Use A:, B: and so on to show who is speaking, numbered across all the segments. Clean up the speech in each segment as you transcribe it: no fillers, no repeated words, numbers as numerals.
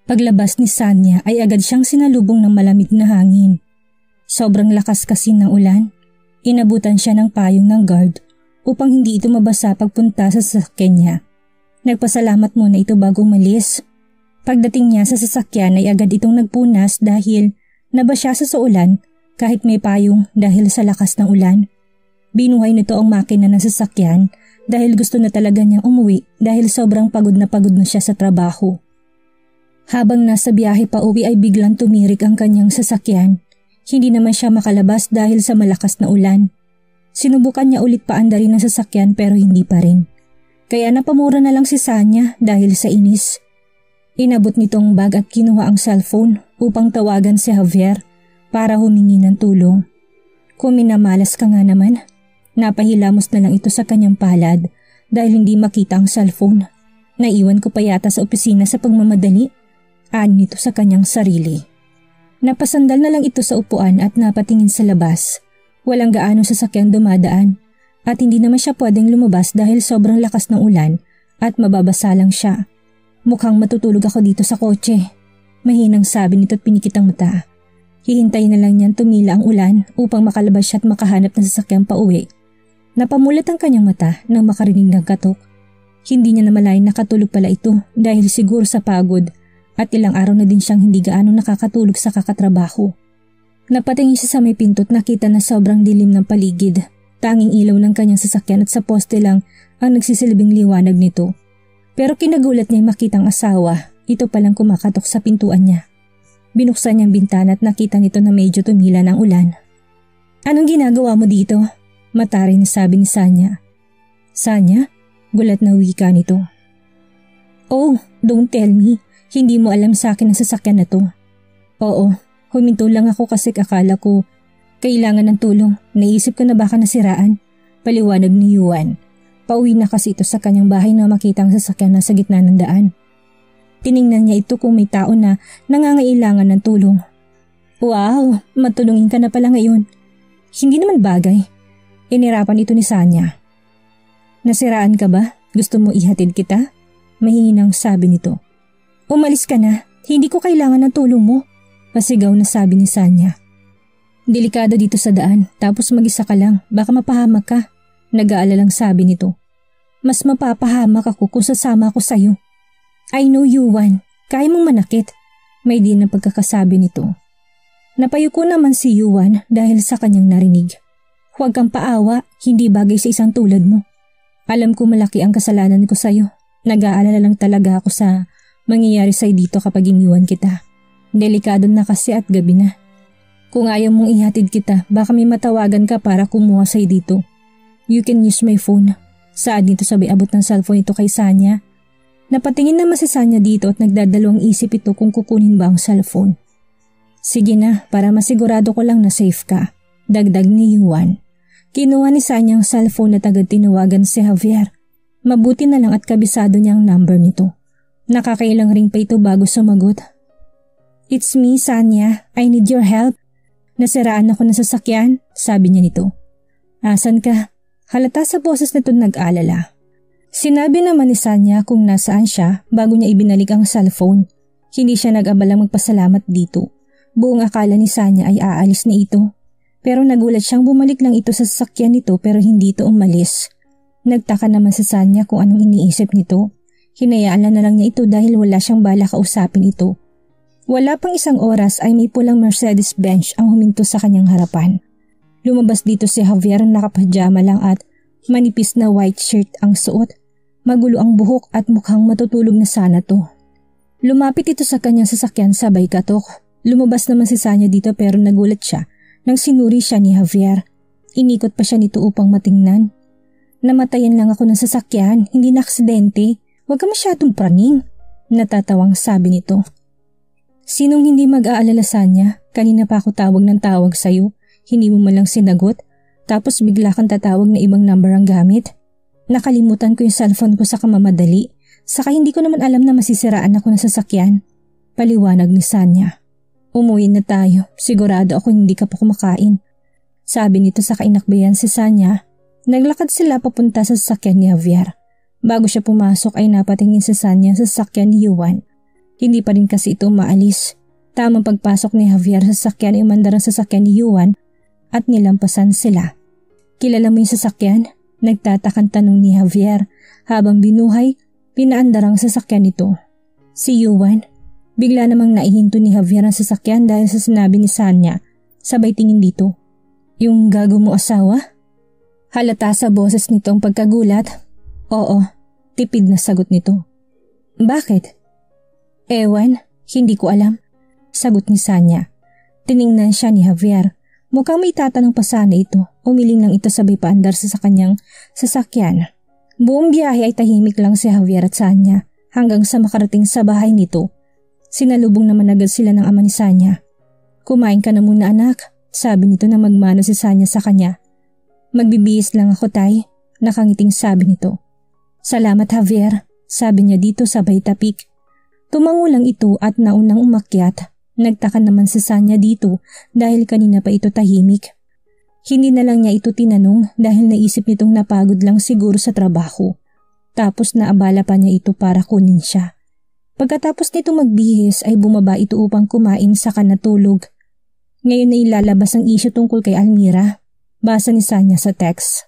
A: Paglabas ni Sanya ay agad siyang sinalubong ng malamig na hangin. Sobrang lakas kasi ng ulan. Inabutan siya ng payong ng guard upang hindi ito mabasa pagpunta sa sasakyan niya. Nagpasalamat muna ito bago umalis. Pagdating niya sa sasakyan ay agad itong nagpunas dahil nabasa sa ulan kahit may payong dahil sa lakas ng ulan. Binuhay nito ang makina ng sasakyan dahil gusto na talaga niyang umuwi dahil sobrang pagod na siya sa trabaho. Habang nasa biyahe pa uwi ay biglang tumirik ang kanyang sasakyan. Hindi naman siya makalabas dahil sa malakas na ulan. Sinubukan niya ulit paandarin ang sasakyan pero hindi pa rin. Kaya napamura na lang si Sanya dahil sa inis. Inabot nitong bag at kinuha ang cellphone upang tawagan si Javier para humingi ng tulong. Kung minamalas ka nga naman, napahilamos na lang ito sa kanyang palad dahil hindi makita ang cellphone. Naiwan ko pa yata sa opisina sa pagmamadali. Ani nito sa kanyang sarili. Napasandal na lang ito sa upuan at napatingin sa labas. Walang gaano sasakyang dumadaan at hindi naman siya pwedeng lumabas dahil sobrang lakas ng ulan at mababasa lang siya. Mukhang matutulog ako dito sa kotse. Mahinang sabi nito at pinikit ang mata. Hihintayin na lang niyan tumila ang ulan upang makalabas siya at makahanap ng sasakyang pauwi. Napamulat ang kanyang mata nang makarinig ng katok. Hindi niya namalayan nakatulog pala ito dahil siguro sa pagod at ilang araw na din siyang hindi gaano nakakatulog sa kakatrabaho. Napatingin siya sa may pinto at nakita na sobrang dilim ng paligid. Tanging ilaw ng kanyang sasakyan at sa poste lang ang nagsisilbing liwanag nito. Pero kinagulat niya makitang asawa, ito palang kumakatok sa pintuan niya. Binuksan niyang bintana at nakita nito na medyo tumila ng ulan. "Anong ginagawa mo dito?" Mataray na sabi ni Sanya. "Sanya?" Gulat na wika nito. "Oh, don't tell me. Hindi mo alam sa akin ang sasakyan na to." "Oo, huminto lang ako kasi akala ko kailangan ng tulong. Naisip ko na baka nasiraan." Paliwanag ni Yuan. Pauwi na kasi ito sa kanyang bahay na makita ang sasakyan na sa gitna ng daan. Tiningnan niya ito kung may tao na nangangailangan ng tulong. "Wow, matulungin ka na pala ngayon." "Hindi naman bagay." Inirapan ito ni Sanya. "Nasiraan ka ba? Gusto mo ihatid kita?" Mahinang sabi nito. "Umalis ka na. Hindi ko kailangan ng tulong mo." Pasigaw na sabi ni Sanya. "Delikado dito sa daan, tapos mag-isa ka lang. Baka mapahamak ka." Nag-aalalang sabi nito. "Mas mapapahamak ako kung sasama ako sa'yo." "I know you, Juan. Kaya mong manakit." May din na pagkakasabi nito. Napayuko naman si Yuan dahil sa kanyang narinig. "Huwag kang paawa, hindi bagay sa isang tulad mo. Alam ko malaki ang kasalanan ko sa'yo. Nag-aalala lang talaga ako sa mangyayari sa'yo dito kapag iniwan kita. Delikado na kasi at gabi na. Kung ayaw mong ihatid kita, baka may matawagan ka para kumuha sa'yo dito. You can use my phone." Saad nito sabay abot ng cellphone ito kay Sanya. Napatingin naman si Sanya dito at nagdadalawang isip ito kung kukunin ba ang cellphone. "Sige na, para masigurado ko lang na safe ka," dagdag ni Yuan. Kinuha ni Sanya ang cellphone at agad tinawagan si Javier. Mabuti na lang at kabisado niya ang number nito. Nakakailang ring pa ito bago sumagot. "It's me, Sanya. I need your help. Nasiraan ako ng sasakyan," sabi niya nito. "Asan ka?" Halata sa boses nito nag-alala. Sinabi naman ni Sanya kung nasaan siya bago niya ibinalik ang cellphone. Hindi siya nag-abalang magpasalamat dito. Buong akala ni Sanya ay aalis na ito. Pero nagulat siyang bumalik lang ito sa sasakyan nito pero hindi ito umalis. Nagtaka naman si Sanya kung anong iniisip nito. Hinayaan na lang niya ito dahil wala siyang bala kausapin ito. Wala pang isang oras ay may pulang Mercedes-Benz ang huminto sa kanyang harapan. Lumabas dito si Javier na nakapajama lang at manipis na white shirt ang suot. Magulo ang buhok at mukhang matutulog na sana to. Lumapit ito sa kanyang sasakyan sabay katok. Lumabas naman si Sanya dito pero nagulat siya nang sinuri siya ni Javier. Inikot pa siya nito upang matingnan. "Namatayan lang ako ng sasakyan, hindi na aksidente. Huwag ka masyadong praning." Natatawang sabi nito. "Sinong hindi mag-aalala, Sanya? Kanina pa ako tawag ng tawag sa'yo. Hindi mo malang sinagot, tapos bigla kang tatawag na ibang number ang gamit. Nakalimutan ko yung cellphone ko sa kamamadali, saka hindi ko naman alam na masisiraan ako ng sasakyan." Paliwanag ni Sanya. "Umuwi na tayo, sigurado ako hindi ka pa kumakain." Sabi nito sa kainakbayan si Sanya. Naglakad sila papunta sa sasakyan ni Javier. Bago siya pumasok ay napatingin si Sanya sa sasakyan ni Yuan. Hindi pa rin kasi ito maalis. Tamang pagpasok ni Javier sa sasakyan ay umandar ang sasakyan ni Yuan at nilampasan sila. Kilala mo yung sasakyan? Nagtatakang tanong ni Javier habang binuhay, pinaandar ang sasakyan nito. Si Yuan. Bigla namang naihinto ni Javier ang sasakyan dahil sa sinabi ni Sanya, sabay tingin dito. Yung gago mo asawa? Halata sa boses nito ang pagkagulat. Oo, tipid na sagot nito. Bakit? Ewan, hindi ko alam. Sagot ni Sanya. Tiningnan siya ni Javier. Mukhang may tatanong pa sana ito. Umiling lang ito sabay paandar sa kanyang sasakyan. Buong biyahe ay tahimik lang si Javier at Sanya hanggang sa makarating sa bahay nito. Sinalubong naman agad sila ng ama ni Sanya. Kumain ka na muna anak, sabi nito na magmano si Sanya sa kanya. Magbibihis lang ako tay, nakangiting sabi nito. Salamat Javier, sabi niya dito sabay tapik. Tumango lang ito at naunang umakyat. Nagtaka naman si Sanya dito dahil kanina pa ito tahimik. Hindi na lang niya ito tinanong dahil naisip nitong napagod lang siguro sa trabaho. Tapos naabala pa niya ito para kunin siya. Pagkatapos nito magbihis ay bumaba ito upang kumain saka natulog. Ngayon na ilalabas ang isyu tungkol kay Almira. Basa ni Sanya sa text.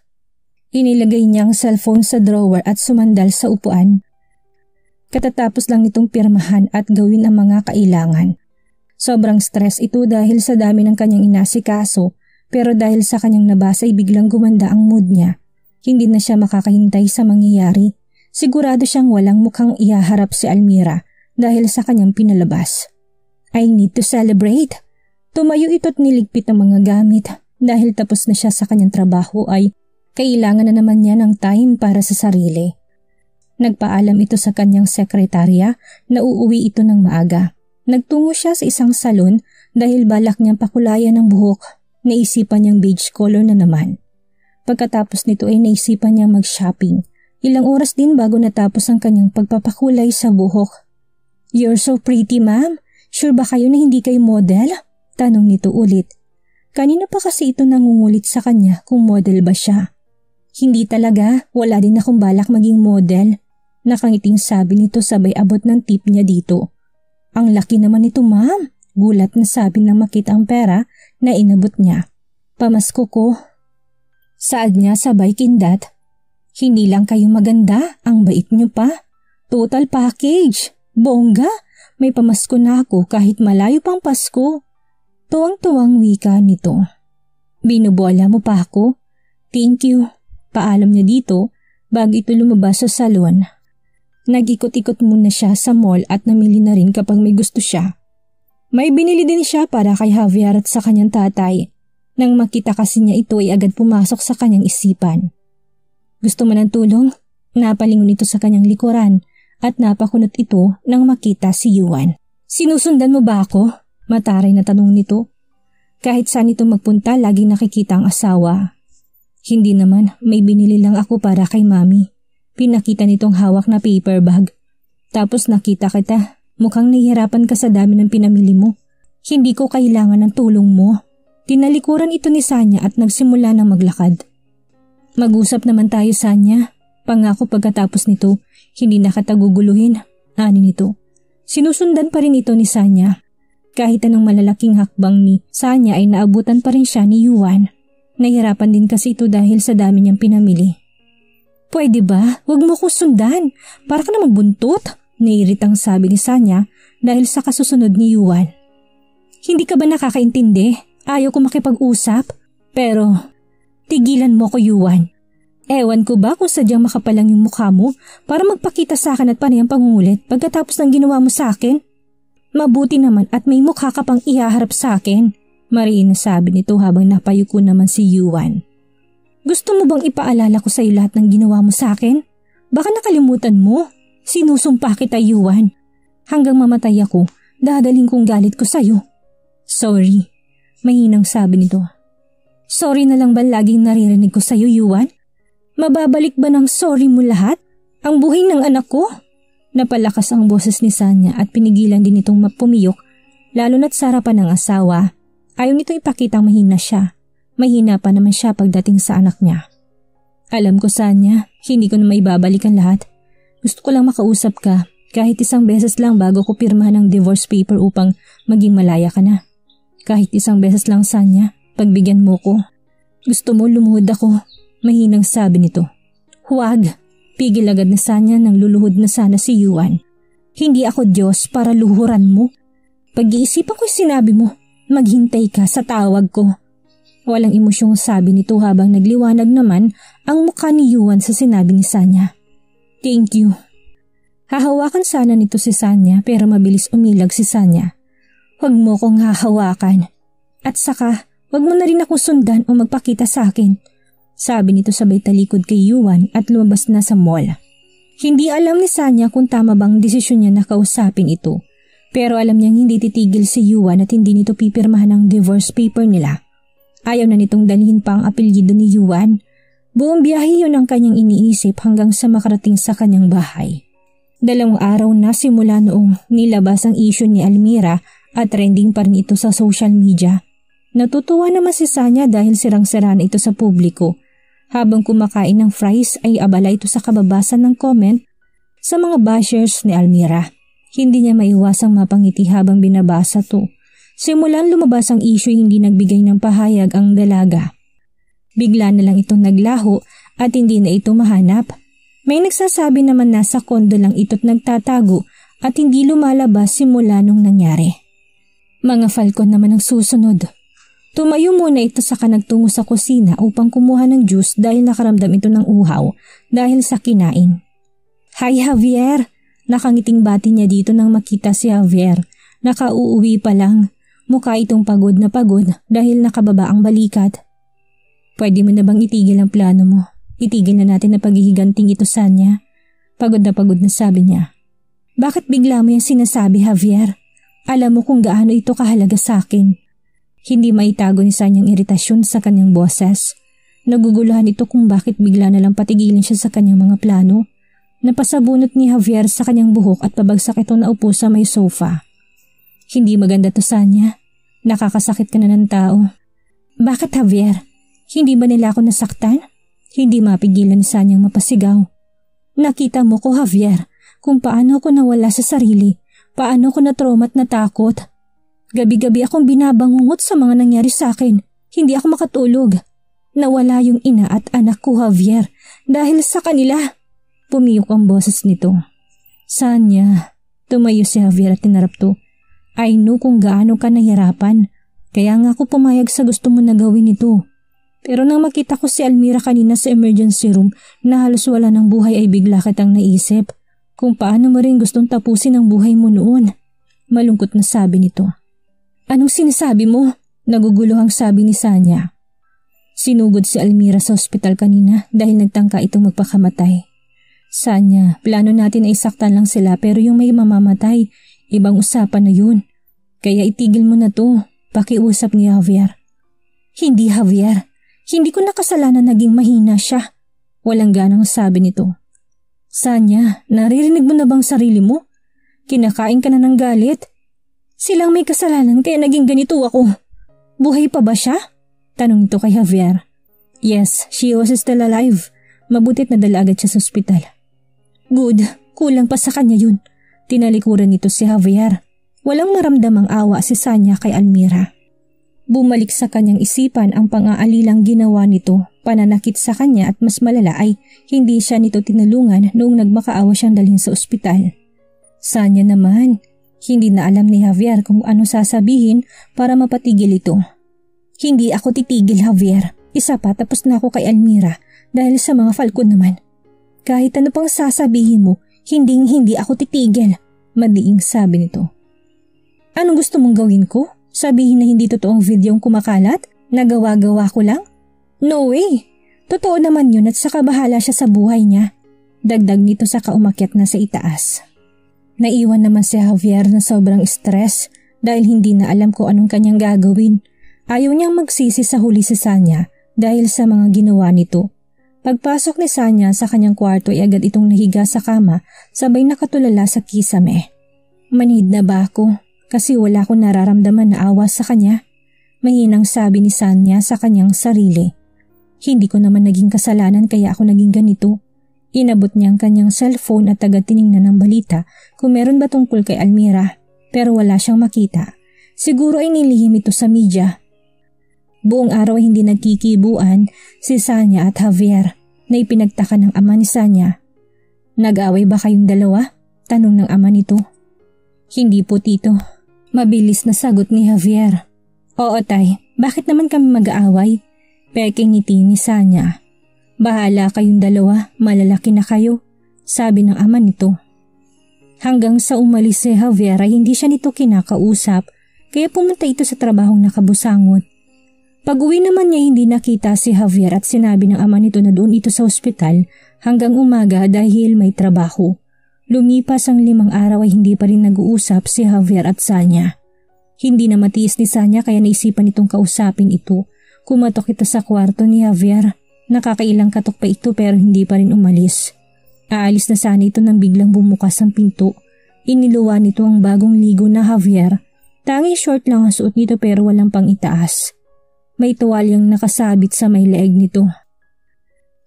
A: Inilagay niya ang cellphone sa drawer at sumandal sa upuan. Katatapos lang nitong pirmahan at gawin ang mga kailangan. Sobrang stress ito dahil sa dami ng kanyang inasikaso pero dahil sa kanyang nabasa ay biglang gumanda ang mood niya. Hindi na siya makakahintay sa mangyayari. Sigurado siyang walang mukhang ihaharap si Almira dahil sa kanyang pinalabas. I need to celebrate. Tumayo ito't niligpit ang mga gamit dahil tapos na siya sa kanyang trabaho ay kailangan na naman niya ng time para sa sarili. Nagpaalam ito sa kanyang sekretarya na uuwi ito ng maaga. Nagtungo siya sa isang salon dahil balak niyang pakulayan ng buhok. Naisipan niyang beige color na naman. Pagkatapos nito ay naisipan niyang mag-shopping. Ilang oras din bago natapos ang kanyang pagpapakulay sa buhok. You're so pretty ma'am. Sure ba kayo na hindi kayo model? Tanong nito ulit. Kanina pa kasi ito nangungulit sa kanya kung model ba siya. Hindi talaga, wala din akong balak maging model. Nakangiting sabi nito sabay abot ng tip niya dito. Ang laki naman nito ma'am. Gulat na sabi nang makita ang pera na inabot niya. Pamasko ko. Saad niya sabay kindat. Hindi lang kayo maganda, ang bait niyo pa. Total package. Bongga, may pamasko na ako kahit malayo pang Pasko. Tuwang-tuwang wika nito. Binubola mo pa ako? Thank you. Paalam niya dito bago ito lumabas sa salon. Nag-ikot-ikot muna siya sa mall at namili na rin kapag may gusto siya. May binili din siya para kay Javier at sa kanyang tatay. Nang makita kasi niya ito ay agad pumasok sa kanyang isipan. Gusto mo ng tulong? Napalingon ito sa kanyang likuran at napakunot ito nang makita si Yuan. Sinusundan mo ba ako? Mataray na tanong nito. Kahit saan ito magpunta, laging nakikita ang asawa. Hindi naman, may binili lang ako para kay mami. Pinakita nitong hawak na paper bag. Tapos nakita kita, mukhang nahihirapan ka sa dami ng pinamili mo. Hindi ko kailangan ng tulong mo. Tinalikuran ito ni Sanya at nagsimula ng maglakad. Mag-usap naman tayo Sanya. Pangako pagkatapos nito, hindi na kataguguluhin. Ani nito. Sinusundan pa rin ito ni Sanya. Kahit anong malalaking hakbang ni Sanya ay naabutan pa rin siya ni Yuan. Nahirapan din kasi ito dahil sa dami niyang pinamili. Pwede ba? Huwag mo ko sundan. Para ka na magbuntot. Nairitang sabi ni Sanya dahil sa kasusunod ni Yuan. Hindi ka ba nakakaintindi? Ayaw ko makipag-usap. Pero tigilan mo ko Yuan. Ewan ko ba kung sadyang makapalang yung mukha mo para magpakita sa akin at panayang pangungulit pagkatapos ng ginawa mo sa akin? Mabuti naman at may mukha ka pang ihaharap sa akin. Mariin na sabi nito habang napayuko naman si Yuan. Gusto mo bang ipaalala ko sa iyo lahat ng ginawa mo sa akin? Baka nakalimutan mo. Sinusumpa kita Yuan. Hanggang mamatay ako, dadaling kong galit ko sa iyo. Sorry. Mahinang sabi nito. Sorry na lang ba laging naririnig ko sa iyo Yuan? Mababalik ba ng sorry mo lahat? Ang buhay ng anak ko? Napalakas ang boses ni Sanya at pinigilan din itong mapumiyok lalo na't sarapan ng asawa. Ayaw nitong ipakitang mahina siya. Mahina pa naman siya pagdating sa anak niya. Alam ko Sanya, hindi ko na maibabalik ang lahat. Gusto ko lang makausap ka Kahit isang beses lang bago ko pirmahan ang divorce paper upang maging malaya ka na. Kahit isang beses lang, Sanya, pagbigyan mo ko. Gusto mo lumuhod ako, mahinang sabi nito. Huwag, pigil agad na Sanya nang luluhod na sana si Yuan. Hindi ako Diyos para luhuran mo. Pag-iisipan ko'y sinabi mo, maghintay ka sa tawag ko. Walang emosyong sabi nito habang nagliwanag naman ang mukha ni Yuan sa sinabi ni Sanya. Thank you. Hahawakan sana nito si Sanya pero mabilis umilag si Sanya. Huwag mo kong hahawakan. At saka, huwag mo na rin akong sundan o magpakita sa akin. Sabi nito sabay talikod kay Yuan at lumabas na sa mall. Hindi alam ni Sanya kung tama bang desisyon niya na kausapin ito. Pero alam niyang hindi titigil si Yuan at hindi nito pipirmahan ang divorce paper nila. Ayaw na nitong dalhin pa ang apelyido ni Yuan. Buong biyahe yun ang kanyang iniisip hanggang sa makarating sa kanyang bahay. 2 araw na simula noong nilabas ang issue ni Almira at trending pa rin ito sa social media. Natutuwa naman si Sanya dahil sirang-sira na ito sa publiko. Habang kumakain ng fries ay abala ito sa kababasan ng comment sa mga bashers ni Almira. Hindi niya maiwasang mapangiti habang binabasa to. Simulan lumabas ang issue hindi nagbigay ng pahayag ang dalaga. Bigla na lang itong naglaho at hindi na ito mahanap. May nagsasabi naman nasa kondo lang ito't nagtatago at hindi lumalabas simula nung nangyari. Mga falcon naman ang susunod. Tumayo muna ito saka nagtungo sa kusina upang kumuha ng juice dahil nakaramdam ito ng uhaw dahil sa kinain. Hi Javier! Nakangiting bati niya dito nang makita si Javier. Nakauuwi pa lang. Mukha itong pagod na pagod dahil nakababa ang balikat. Pwede mo na bang itigil ang plano mo? Itigil na natin na paghihiganting ito, Sanya. Pagod na sabi niya. Bakit bigla mo yung sinasabi, Javier? Alam mo kung gaano ito kahalaga sa akin. Hindi maitago ni Sanya ang iritasyon sa kanyang boses. Naguguluhan ito kung bakit bigla na lang patigilin siya sa kanyang mga plano. Napasabunot ni Javier sa kanyang buhok at pabagsak ito na upo sa may sofa. Hindi maganda to, Sanya. Nakakasakit ka na ng tao. Bakit, Javier? Hindi ba nila ako nasaktan? Hindi mapigilan ni Sanyang mapasigaw. Nakita mo ko, Javier, kung paano ako nawala sa sarili, paano ko na-trauma at natakot. Gabi-gabi akong binabangungot sa mga nangyari sa akin. Hindi ako makatulog. Nawala yung ina at anak ko, Javier, dahil sa kanila. Pumiyok ang boses nito. Sanya, tumayo si Javier at tinarap to. I know kung gaano ka nahirapan, kaya nga ako pumayag sa gusto mo na gawin ito. Pero nang makita ko si Almira kanina sa emergency room na halos wala ng buhay ay bigla kitang naisip kung paano mo rin gustong tapusin ang buhay mo noon. Malungkot na sabi nito. Anong sinasabi mo? Naguguluhang sabi ni Sanya. Sinugod si Almira sa ospital kanina dahil nagtangka itong magpakamatay. Sanya, plano natin ay saktan lang sila pero yung may mamamatay, ibang usapan na yun. Kaya itigil mo na to, pakiusap ni Javier. Hindi, Javier. Hindi ko nakasalanan naging mahina siya. Walang ganang sabi nito. Sanya, naririnig mo na bang sarili mo? Kinakain ka na ng galit? Silang may kasalanan kaya naging ganito ako. Buhay pa ba siya? Tanong ito kay Javier. Yes, she was still alive. Mabutit na dala agad siya sa ospital. Good, kulang pa sa kanya yun. Tinalikuran nito si Javier. Walang maramdamang awa si Sanya kay Almira. Bumalik sa kanyang isipan ang pang-aalilang ginawa nito, pananakit sa kanya at mas malala ay hindi siya nito tinulungan noong nagmakaawa siyang dalhin sa ospital. Sanya naman, hindi na alam ni Javier kung ano sasabihin para mapatigil ito. Hindi ako titigil, Javier. Isa pa tapos na ako kay Almira dahil sa mga falcon naman. Kahit ano pang sasabihin mo, hindi ako titigil, madiing sabi nito. Anong gusto mong gawin ko? Sabihin na hindi totoong videong kumakalat? Nagawa-gawa ko lang? No way! Totoo naman yun at saka bahala siya sa buhay niya. Dagdag nito sa kaumakyat na sa itaas. Naiwan naman si Javier na sobrang stress dahil hindi na alam ko anong kanyang gagawin. Ayaw niyang magsisi sa huli si Sanya dahil sa mga ginawa nito. Pagpasok ni Sanya sa kanyang kwarto ay agad itong nahiga sa kama sabay nakatulala sa kisame. Manhid na ba ako? Kasi wala akong nararamdaman na awa sa kanya. Mahinang sabi ni Sanya sa kanyang sarili. Hindi ko naman naging kasalanan kaya ako naging ganito. Inabot niya ang kanyang cellphone at agad tiningnan ng balita kung meron ba tungkol kay Almira, pero wala siyang makita. Siguro ay nilihim ito sa media. Buong araw ay hindi nagkikibuan si Sanya at Javier na ipinagtaka ng ama ni Sanya. Nag-away ba kayong dalawa? Tanong ng ama nito. Hindi po tito. Mabilis na sagot ni Javier. Oo tay, bakit naman kami mag-aaway? Peking ngiti ni Sanya. Bahala kayong dalawa, malalaki na kayo, sabi ng ama nito. Hanggang sa umalis si Javier ay hindi siya nito kinakausap, kaya pumunta ito sa trabahong nakabusangot. Pag-uwi naman niya hindi nakita si Javier at sinabi ng ama nito na doon ito sa ospital hanggang umaga dahil may trabaho. Lumipas ang 5 araw ay hindi pa rin nag-uusap si Javier at Sanya. Hindi na matiis ni Sanya kaya naisipan itong kausapin ito. Kumatok ito sa kwarto ni Javier. Nakakailang katok pa ito pero hindi pa rin umalis. Aalis na sana ito nang biglang bumukas ang pinto. Iniluwa nito ang bagong ligo na Javier. Tanging short lang ang suot nito pero walang pang itaas. May tuwalyang nakasabit sa may leeg nito.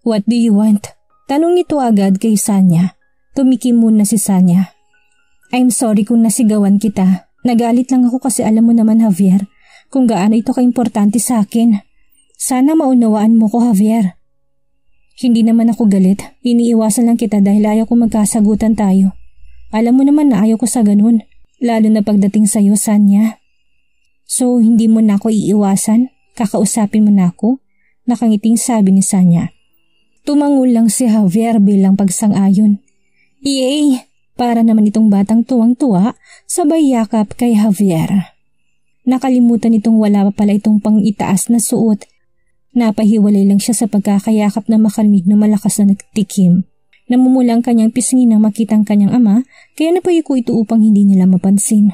A: What do you want? Tanong nito agad kay Sanya. Tumikim muna si Sanya. I'm sorry kung nasigawan kita. Nagalit lang ako kasi alam mo naman Javier kung gaano ito kaimportante sa akin. Sana maunawaan mo ko Javier. Hindi naman ako galit. Iniiwasan lang kita dahil ayaw ko magkasagutan tayo. Alam mo naman na ayaw ko sa ganun. Lalo na pagdating sa'yo, Sanya. So hindi mo na ako iiwasan? Kakausapin mo na ako? Nakangiting sabi ni Sanya. Tumangol lang si Javier bilang pagsang-ayon. Yay! Para naman itong batang tuwang-tuwa sabay yakap kay Javier. Nakalimutan itong wala pa pala itong pang-itaas na suot. Napahiwalay lang siya sa pagkakayakap na makarinig na malakas na nagtikim. Namumula ang kanyang pisngi nang makita ang kanyang ama kaya napayuko ito upang hindi nila mapansin.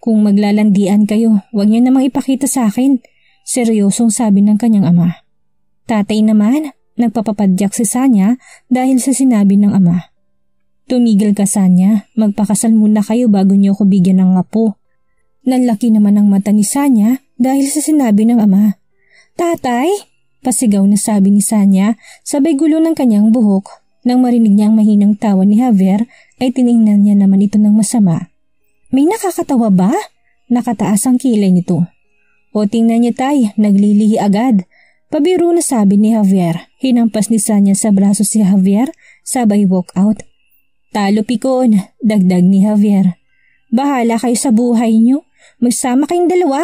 A: Kung maglalandian kayo, huwag niyo namang ipakita sa akin. Seryosong sabi ng kanyang ama. Tatay naman, nagpapapadyak si Sanya dahil sa sinabi ng ama. Tumigil ka Sanya, magpakasal muna kayo bago niyo ako bigyan ng apo. Nanlaki naman ang mata ni Sanya dahil sa sinabi ng ama. Tatay? Pasigaw na sabi ni Sanya, sabay gulo ng kanyang buhok. Nang marinig niya ang mahinang tawa ni Javier, ay tiningnan niya naman ito ng masama. May nakakatawa ba? Nakataas ang kilay nito. O tingnan niyo tay, naglilihi agad. Pabiro na sabi ni Javier. Hinampas ni Sanya sa braso si Javier, sabay walk out. Talo pikon, dagdag ni Javier. Bahala kayo sa buhay niyo, magsama kayong dalawa.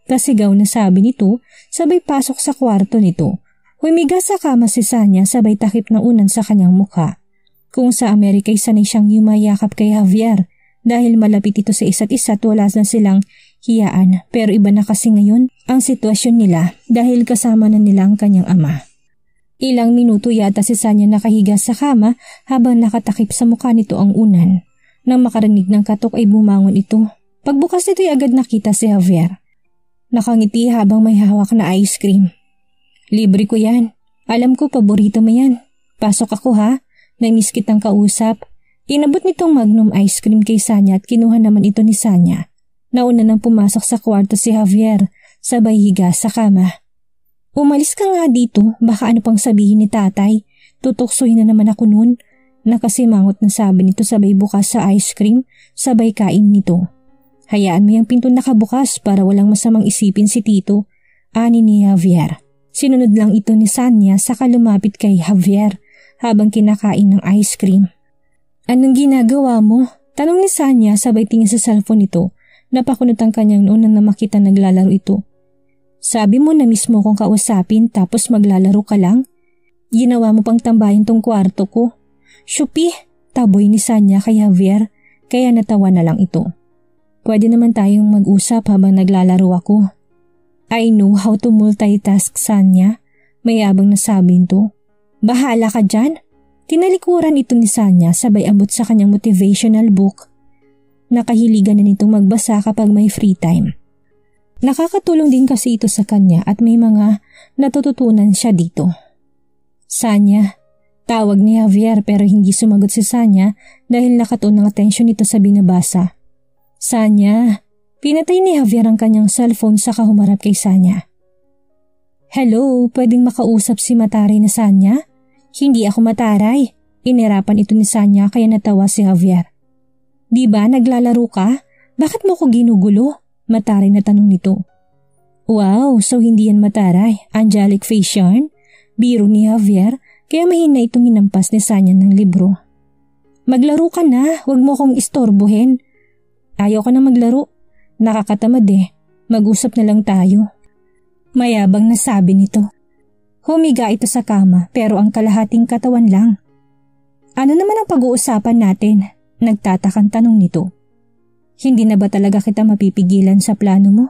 A: Pasigaw na sabi nito, sabay pasok sa kwarto nito. Humiga sa kama si Sanya sabay takip na unan sa kanyang mukha. Kung sa Amerika ay sanay siyang yumayakap kay Javier dahil malapit ito sa isa't isa at wala na silang hiyaan. Pero iba na kasi ngayon ang sitwasyon nila dahil kasama na nila ang kanyang ama. Ilang minuto yata si Sanya nakahiga sa kama habang nakatakip sa mukha nito ang unan. Nang makarinig ng katok ay bumangon ito. Pagbukas nito ay agad nakita si Javier. Nakangiti habang may hawak na ice cream. Libre ko yan. Alam ko paborito mo yan. Pasok ako ha. Namiss kitang kausap. Inabot nitong magnum ice cream kay Sanya at kinuha naman ito ni Sanya. Nauna nang pumasok sa kwarto si Javier. Sabay higa sa kama. Umalis ka nga dito. Baka ano pang sabihin ni tatay. Tutuksoy na naman ako nun. Nakasimangot na sabi nito sabay bukas sa ice cream. Sabay kain nito. Hayaan mo yung pinto nakabukas para walang masamang isipin si Tito, ani ni Javier. Sinunod lang ito ni Sanya saka lumapit kay Javier habang kinakain ng ice cream. Anong ginagawa mo? Tanong ni Sanya sabay tingin sa cellphone nito. Napakunot ang kanyang noon na makita naglalaro ito. Sabi mo na mismo kong kausapin tapos maglalaro ka lang? Ginawa mo pang tambahin tong kwarto ko. Shupi, taboy ni Sanya kay Javier kaya natawa na lang ito. Pwede naman tayong mag-usap habang naglalaro ako. I know how to multitask, Sanya. Mayabang na sabi nito. Bahala ka dyan. Tinalikuran ito ni Sanya sabay abot sa kanyang motivational book. Nakahiligan na nitong magbasa kapag may free time. Nakakatulong din kasi ito sa kanya at may mga natututunan siya dito. Sanya. Tawag ni Javier pero hindi sumagot si Sanya dahil nakatuon ang atensyon nito sa binabasa. Sanya, pinatay ni Javier ang kanyang cellphone saka humarap kay Sanya. Hello, pwedeng makausap si Mataray na Sanya? Hindi ako Mataray. Inirapan ito ni Sanya kaya natawa si Javier. Di ba naglalaro ka? Bakit mo ko ginugulo? Mataray na tanong nito. Wow, so hindi yan mataray. Angelic face yarn? Biro ni Javier kaya mahina itong hinampas ni Sanya ng libro. Maglaro ka na, huwag mo kong istorbohin. Ayaw ka na maglaro. Nakakatamad eh. Mag-usap na lang tayo. Mayabang na sabi nito. Humiga ito sa kama pero ang kalahating katawan lang. Ano naman ang pag-uusapan natin? Nagtatakang tanong nito. Hindi na ba talaga kita mapipigilan sa plano mo?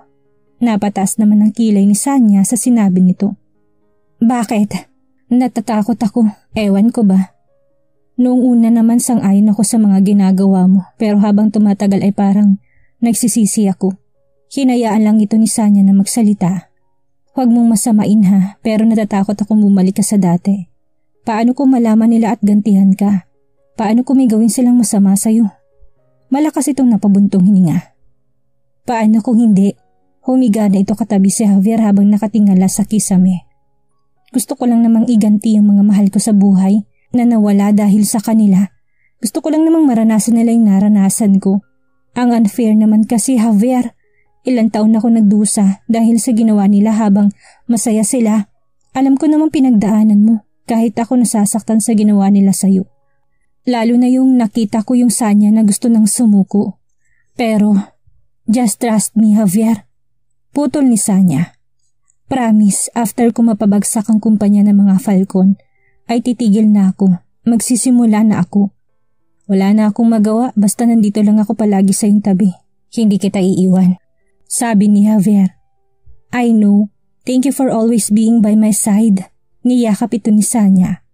A: Napataas naman ang kilay ni Sanya sa sinabi nito. Bakit? Natatakot ako. Ewan ko ba? Noong una naman sang-ayon ako sa mga ginagawa mo pero habang tumatagal ay parang nagsisisi ako. Hinayaan lang ito ni Sanya na magsalita. Huwag mong masamain ha pero natatakot akong bumalik ka sa dati. Paano kung malaman nila at gantihan ka? Paano kung may gawin silang masama sa'yo? Malakas itong napabuntong hininga. Paano kung hindi? Humiga na ito katabi si Javier habang nakatingala sa kisame. Gusto ko lang namang iganti yung mga mahal ko sa buhay na nawala dahil sa kanila. Gusto ko lang namang maranasan nila yung naranasan ko. Ang unfair naman kasi Javier. Ilang taon ako nagdusa dahil sa ginawa nila habang masaya sila. Alam ko namang pinagdaanan mo kahit ako nasasaktan sa ginawa nila sa'yo. Lalo na yung nakita ko yung Sanya na gusto nang sumuko. Pero, just trust me, Javier. Putol ni Sanya. Promise, after ko mapabagsak ang kumpanya ng mga Falcon, ay titigil na ako. Magsisimula na ako. Wala na akong magawa basta nandito lang ako palagi sa iyong tabi. Hindi kita iiwan. Sabi ni Javier. I know. Thank you for always being by my side. Niyakap ito ni Sanya.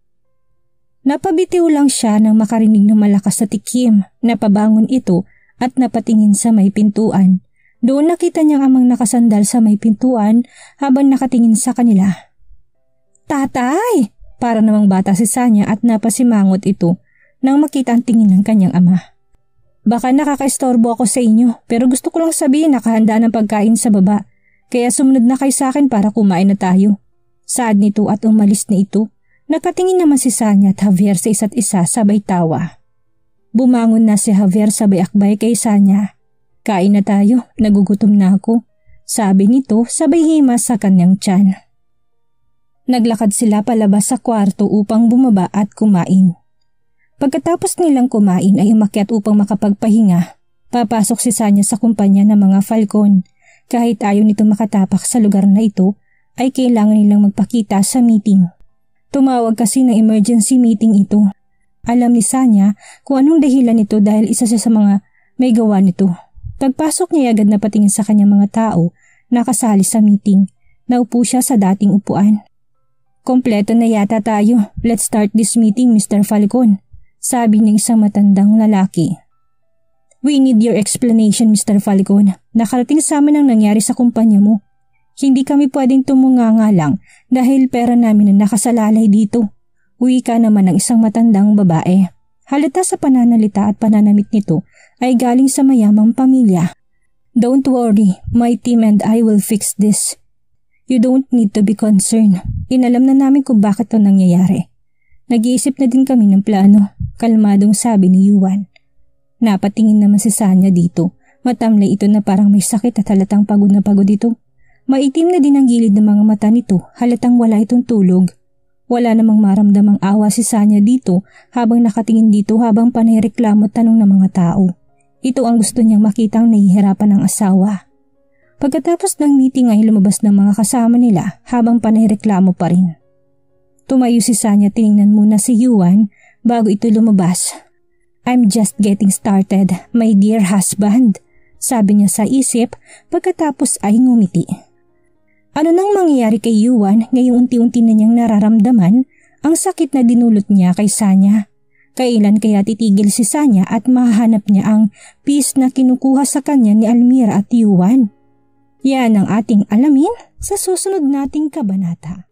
A: Napabitiw lang siya nang makarinig ng malakas na tikim. Napabangon ito at napatingin sa may pintuan. Doon nakita niyang amang nakasandal sa may pintuan habang nakatingin sa kanila. Tatay! Para namang bata si Sanya at napasimangot ito nang makita ang tingin ng kanyang ama. Baka nakakaistorbo ako sa inyo pero gusto ko lang sabihin nakahanda ng pagkain sa baba. Kaya sumunod na kayo sa akin para kumain na tayo. Saad nito at umalis na ito. Nakatingin naman si Sanya at Javier sa isa't isa sabay tawa. Bumangon na si Javier sabay akbay kay Sanya. Kain na tayo, nagugutom na ako. Sabi nito sabay himas sa kanyang tiyan. Naglakad sila palabas sa kwarto upang bumaba at kumain. Pagkatapos nilang kumain ay umakyat upang makapagpahinga. Papasok si Sanya sa kumpanya ng mga Falcon. Kahit ayaw nito makatapak sa lugar na ito, ay kailangan nilang magpakita sa meeting. Tumawag kasi ng emergency meeting ito. Alam ni Sanya kung anong dahilan nito dahil isa siya sa mga may gawa nito. Pagpasok niya agad na patingin sa kanyang mga tao na kasali sa meeting. Naupo siya sa dating upuan. Kompleto na yata tayo. Let's start this meeting, Mr. Falcon. Sabi ng isang matandang lalaki. We need your explanation, Mr. Falcon. Nakarating sa amin ang nangyari sa kumpanya mo. Hindi kami pwedeng tumunganga lang dahil pera namin na nakasalalay dito. Wika naman ng isang matandang babae. Halata sa pananalita at pananamit nito ay galing sa mayamang pamilya. Don't worry, my team and I will fix this. You don't need to be concerned. Inalam na namin kung bakit ito nangyayari. Nag-iisip na din kami ng plano, kalmadong sabi ni Yuan. Napatingin naman si Sanya dito. Matamlay ito na parang may sakit at halatang pagod na pagod ito. Maitim na din ang gilid ng mga mata nito, halatang wala itong tulog. Wala namang maramdamang awa si Sanya dito habang nakatingin dito habang panayreklamo at tanong ng mga tao. Ito ang gusto niyang makitang nahihirapan ng asawa. Pagkatapos ng meeting ay lumabas ng mga kasama nila habang panayreklamo pa rin. Tumayo si Sanya, tiningnan muna si Yuan bago ito lumabas. I'm just getting started, my dear husband. Sabi niya sa isip pagkatapos ay ngumiti. Ano nang mangyayari kay Yuan ngayong unti-unti na niyang nararamdaman ang sakit na dinulot niya kay Sanya? Kailan kaya titigil si Sanya at mahahanap niya ang peace na kinukuha sa kanya ni Almira at Yuan? Yan ang ating alamin sa susunod nating kabanata.